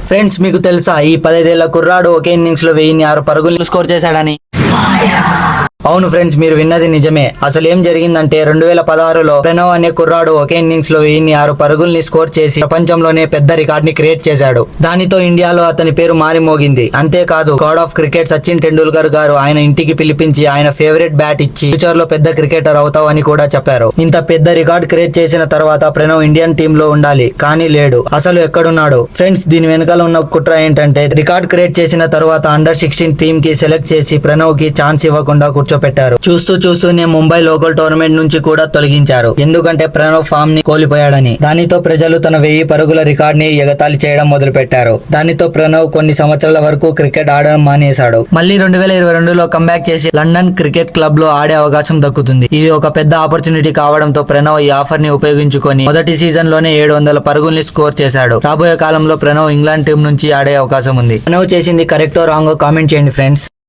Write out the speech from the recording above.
Friends, మీకు తెలుసా ఈ 15 ఏళ్ల కుర్రాడు ఒకే ఇన్నింగ్స్ లో 1006 పరుగులు స్కోర్ చేశాడని? అవును ఫ్రెండ్స్, మీరు విన్నది నిజమే. అసలు ఏం జరిగిందంటే 2016లో ప్రణవ్ అనే కుర్రాడు ఒకే ఇన్నింగ్స్ లో 1006 పరుగుల్ని స్కోర్ చేసి ప్రపంచంలోనే పెద్ద రికార్డ్ ని క్రియేట్ చేశాడు. దానితో ఇండియాలో అతని పేరు మారిమోగింది. అంతేకాదు, God of cricket Sachin Tendulkar గారు ఆయన ఇంటికి పిలిపించి ఆయన ఫేవరెట్ బ్యాట్ ఇచ్చి ఫ్యూచర్ లో పెద్ద క్రికెటర్ అవుతావు అని కూడా చెప్పారు. ఇంత పెద్ద రికార్డ్ క్రియేట్ చేసిన తర్వాత ప్రణవ్ ఇండియన్ టీమ్ లో ఉండాలి, కానీ లేడు. అసలు ఎక్కడున్నాడు? ఫ్రెండ్స్, దీని వెనకాల ఉన్న కుట్ర ఏంటంటే రికార్డ్ క్రియేట్ చేసిన తర్వాత అండర్-16 టీమ్ కి సెలెక్ట్ చేసి ప్రణవ్ కి ఛాన్స్ ఇవ్వకుండా కూర్చోపెట్టారు. చూస్తూనే ముంబై లోకల్ టోర్నమెంట్ నుంచి కూడా తొలగించారు, ఎందుకంటే ప్రణవ్ ఫామ్ ని కోల్పోయాడని. దానితో ప్రజలు తన 1000 పరుగుల రికార్డ్ ని ఎగతాళి చేయడం మొదలు పెట్టారు. దానితో ప్రణవ్ కొన్ని సంవత్సరాల వరకు క్రికెట్ ఆడడం మానేశాడు. మళ్ళీ 2022లో కంబ్యాక్ చేసి లండన్ క్రికెట్ క్లబ్ లో ఆడే అవకాశం దక్కుతుంది. ఇది ఒక పెద్ద ఆపర్చునిటీ కావడంతో ప్రణవ్ ఈ ఆఫర్ ని ఉపయోగించుకొని మొదటి సీజన్ లోనే 700 పరుగుల్ని స్కోర్ చేశాడు. రాబోయే కాలంలో ప్రణవ్ ఇంగ్లాండ్ టీం నుంచి ఆడే అవకాశం ఉంది. ప్రణవ్ చేసింది కరెక్టో రాంగో కామెంట్ చేయండి ఫ్రెండ్స్.